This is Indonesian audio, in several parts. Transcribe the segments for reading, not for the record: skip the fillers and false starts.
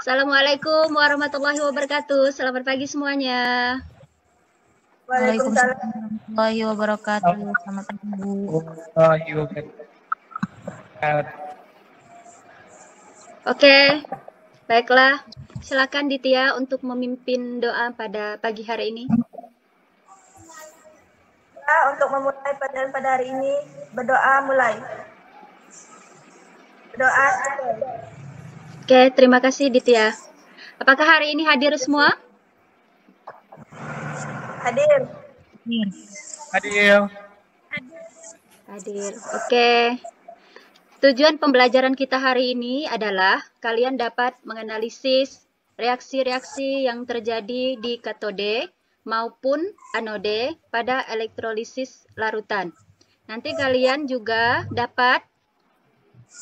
Assalamualaikum warahmatullahi wabarakatuh. Selamat pagi semuanya. Waalaikumsalam warahmatullahi wabarakatuh. Selamat pagi, Bu. Oke, baiklah. Silakan Ditya untuk memimpin doa pada pagi hari ini. Untuk memulai pada hari ini, berdoa mulai. Berdoa. Oke, terima kasih Ditya. Apakah hari ini hadir semua? Hadir. Hadir. Oke. Tujuan pembelajaran kita hari ini adalah kalian dapat menganalisis reaksi-reaksi yang terjadi di katode maupun anode pada elektrolisis larutan. Nanti kalian juga dapat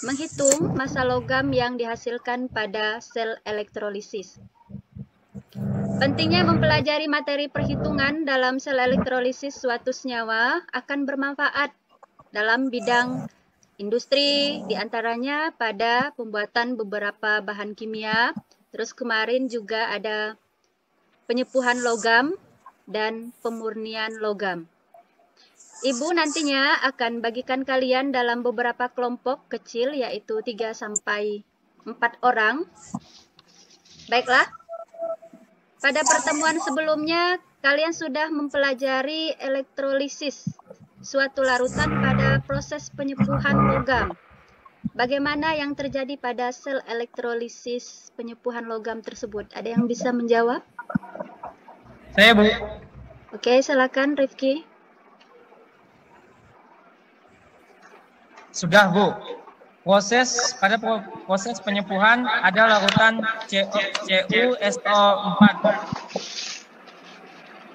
menghitung massa logam yang dihasilkan pada sel elektrolisis. Pentingnya mempelajari materi perhitungan dalam sel elektrolisis suatu senyawa akan bermanfaat dalam bidang industri, diantaranya pada pembuatan beberapa bahan kimia. Terus kemarin juga ada penyepuhan logam dan pemurnian logam. Ibu nantinya akan bagikan kalian dalam beberapa kelompok kecil, yaitu 3-4 orang. Baiklah, pada pertemuan sebelumnya kalian sudah mempelajari elektrolisis suatu larutan pada proses penyepuhan logam. Bagaimana yang terjadi pada sel elektrolisis penyepuhan logam tersebut? Ada yang bisa menjawab? Saya, Bu. Oke, silakan Rifki. Sudah, Bu. Pada proses penyepuhan ada larutan CuSO4.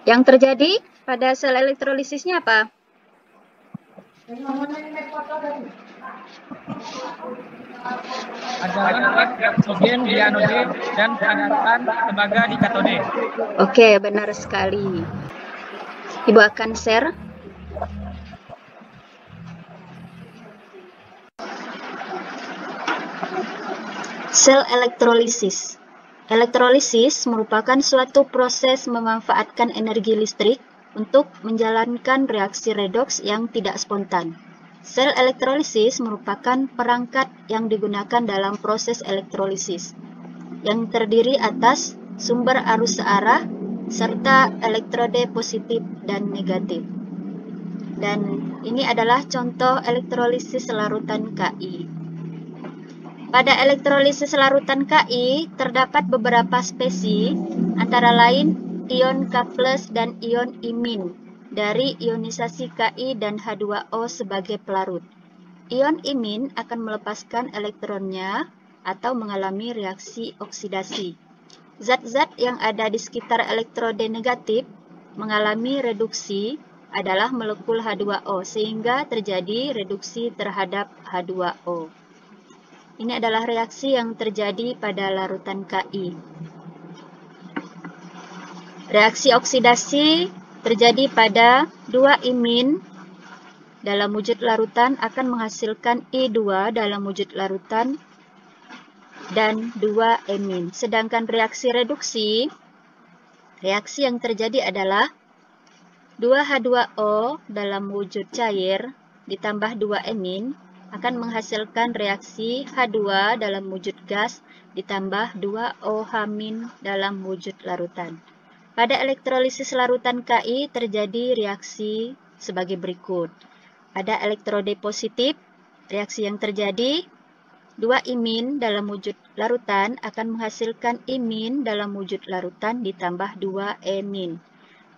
Yang terjadi pada sel elektrolisisnya apa? Ada oksigen di anode dan padatatan tembaga di katode. Oke, benar sekali. Ibu akan share. Sel elektrolisis. Elektrolisis merupakan suatu proses memanfaatkan energi listrik untuk menjalankan reaksi redoks yang tidak spontan. Sel elektrolisis merupakan perangkat yang digunakan dalam proses elektrolisis, yang terdiri atas sumber arus searah serta elektrode positif dan negatif. Dan ini adalah contoh elektrolisis larutan Ki. Pada elektrolisis larutan Ki terdapat beberapa spesies, antara lain ion K+ dan ion imin dari ionisasi Ki dan H2O sebagai pelarut. Ion imin akan melepaskan elektronnya atau mengalami reaksi oksidasi. Zat-zat yang ada di sekitar elektrode negatif mengalami reduksi adalah molekul H2O sehingga terjadi reduksi terhadap H2O. Ini adalah reaksi yang terjadi pada larutan Ki. Reaksi oksidasi terjadi pada 2 imin dalam wujud larutan akan menghasilkan I2 dalam wujud larutan dan 2 emin. Sedangkan reaksi reduksi, reaksi yang terjadi adalah 2H2O dalam wujud cair ditambah 2 emin akan menghasilkan reaksi H2 dalam wujud gas ditambah 2OH- dalam wujud larutan. Pada elektrolisis larutan Ki terjadi reaksi sebagai berikut. Ada elektrode positif, reaksi yang terjadi 2 imin dalam wujud larutan akan menghasilkan imin dalam wujud larutan ditambah 2 emin.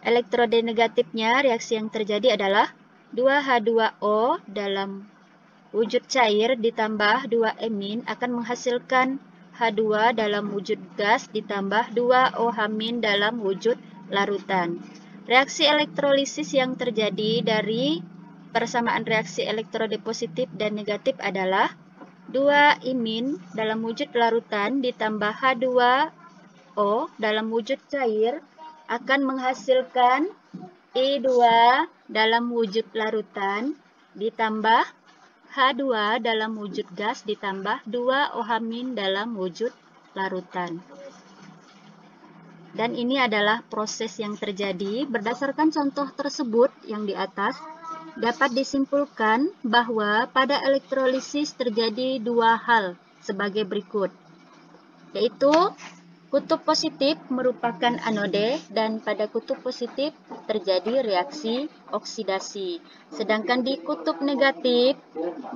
Elektrode negatifnya, reaksi yang terjadi adalah 2H2O dalam wujud cair ditambah 2 emin akan menghasilkan H2 dalam wujud gas ditambah 2 OH- dalam wujud larutan. Reaksi elektrolisis yang terjadi dari persamaan reaksi elektrode positif dan negatif adalah 2 imin dalam wujud larutan ditambah H2O dalam wujud cair akan menghasilkan I2 dalam wujud larutan ditambah H2 dalam wujud gas ditambah 2 OH- dalam wujud larutan. Dan ini adalah proses yang terjadi. Berdasarkan contoh tersebut yang di atas, dapat disimpulkan bahwa pada elektrolisis terjadi dua hal sebagai berikut, yaitu kutub positif merupakan anode dan pada kutub positif terjadi reaksi oksidasi. Sedangkan di kutub negatif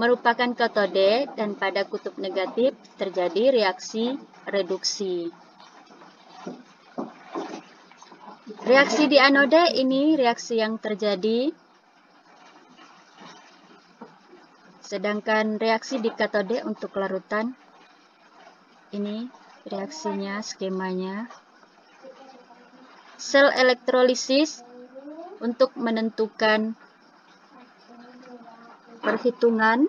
merupakan katode dan pada kutub negatif terjadi reaksi reduksi. Reaksi di anode ini reaksi yang terjadi, sedangkan reaksi di katode untuk larutan ini reaksinya, skemanya. Sel elektrolisis untuk menentukan perhitungan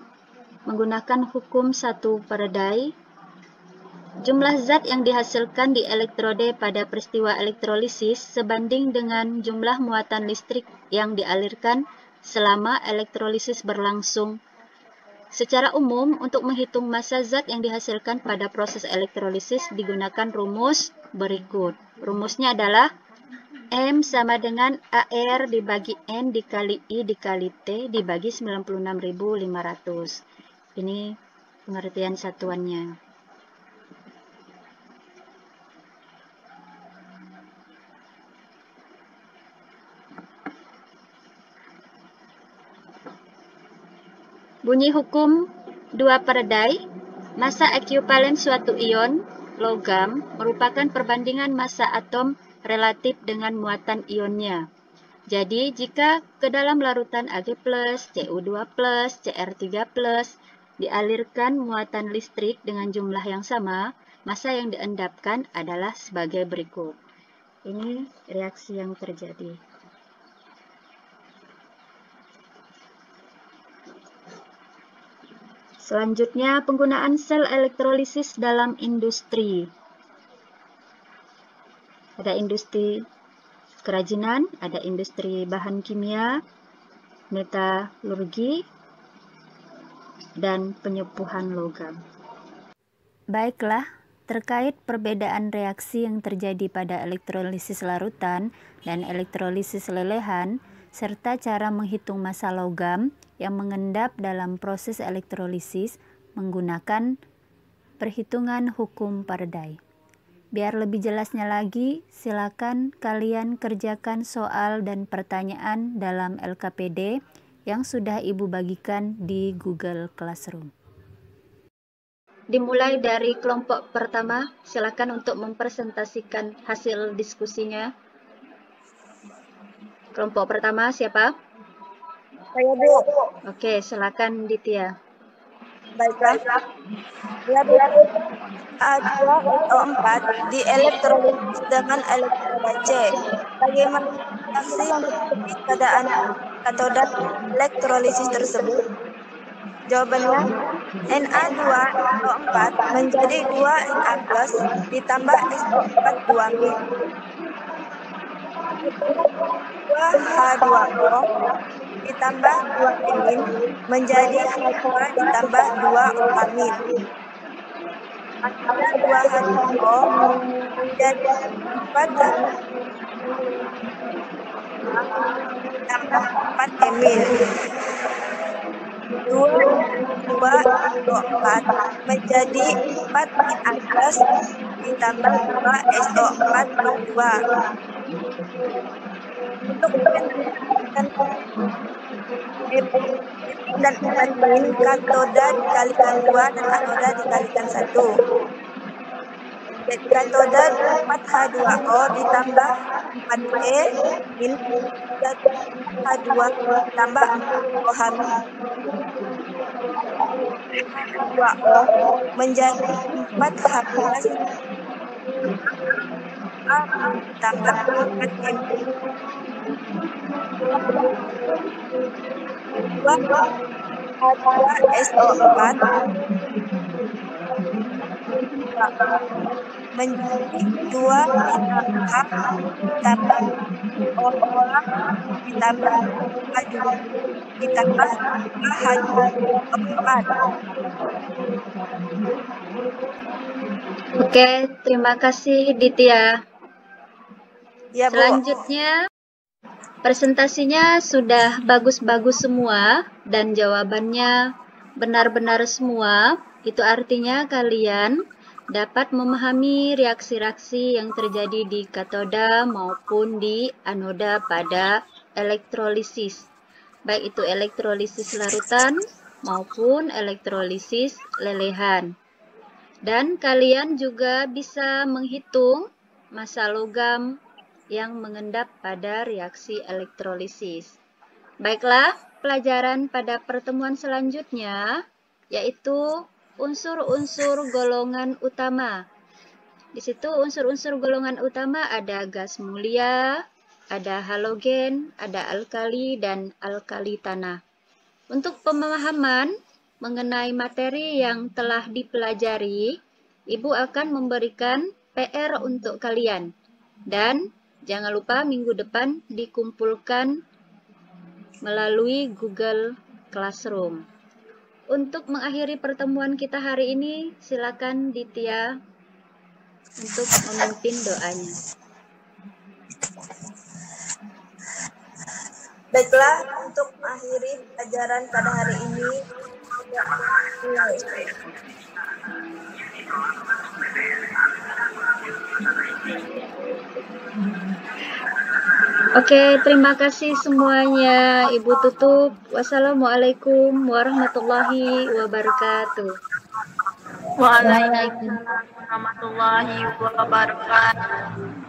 menggunakan hukum 1 Faraday. Jumlah zat yang dihasilkan di elektrode pada peristiwa elektrolisis sebanding dengan jumlah muatan listrik yang dialirkan selama elektrolisis berlangsung. Secara umum, untuk menghitung massa zat yang dihasilkan pada proses elektrolisis digunakan rumus berikut. Rumusnya adalah M sama dengan AR dibagi N dikali I dikali T dibagi 96.500. Ini pengertian satuannya. Bunyi hukum 2 Faraday, massa ekuivalen suatu ion logam merupakan perbandingan massa atom relatif dengan muatan ionnya. Jadi, jika ke dalam larutan Ag+, Cu2+, Cr3+, dialirkan muatan listrik dengan jumlah yang sama, massa yang diendapkan adalah sebagai berikut. Ini reaksi yang terjadi. Selanjutnya, penggunaan sel elektrolisis dalam industri. Ada industri kerajinan, ada industri bahan kimia, metalurgi, dan penyempuhan logam. Baiklah, terkait perbedaan reaksi yang terjadi pada elektrolisis larutan dan elektrolisis lelehan, serta cara menghitung massa logam yang mengendap dalam proses elektrolisis menggunakan perhitungan hukum Faraday. Biar lebih jelasnya lagi, silakan kalian kerjakan soal dan pertanyaan dalam LKPD yang sudah Ibu bagikan di Google Classroom. Dimulai dari kelompok pertama, silakan untuk mempresentasikan hasil diskusinya. Kelompok pertama siapa? Saya, Bu. Oke, silakan Ditya. Baiklah. A2SO4 dielektrolisis dengan elektroda C. Bagaimana reaksi yang terjadi pada katoda elektrolisis tersebut? Jawabannya, Na2SO4 menjadi 2Na+ ditambah SO4 2-. 2H2O ditambah 2-amin menjadi H2 ditambah 2O-amin. Maka 2H2O menjadi 4H ditambah 4-amin. 2O4 menjadi 4Na+ ditambah 2SO4 2. Untuk menentukan dan amin, katoda dikalikan 2 dan anoda dikalikan 1. Katoda 4H2O ditambah 4E min 4H2 ditambah 4OH. 2O menjadi 4H+ ditambah 4M. 2H2SO4 menjadi 2 ditambah orang ditambah H2 ditambah H2O4. Oke, terima kasih Ditya. Ya, Bu. Selanjutnya, presentasinya sudah bagus-bagus semua dan jawabannya benar-benar semua. Itu artinya kalian dapat memahami reaksi-reaksi yang terjadi di katoda maupun di anoda pada elektrolisis. Baik itu elektrolisis larutan maupun elektrolisis lelehan. Dan kalian juga bisa menghitung massa logam yang mengendap pada reaksi elektrolisis. Baiklah, pelajaran pada pertemuan selanjutnya yaitu unsur-unsur golongan utama. Di situ unsur-unsur golongan utama ada gas mulia, ada halogen, ada alkali, dan alkali tanah. Untuk pemahaman mengenai materi yang telah dipelajari, Ibu akan memberikan PR untuk kalian. Dan jangan lupa minggu depan dikumpulkan melalui Google Classroom. Untuk mengakhiri pertemuan kita hari ini, silakan Ditya untuk memimpin doanya. Baiklah, untuk mengakhiri pelajaran pada hari ini, Oke, terima kasih semuanya. Ibu tutup. Wassalamualaikum warahmatullahi wabarakatuh. Waalaikumsalam warahmatullahi wabarakatuh.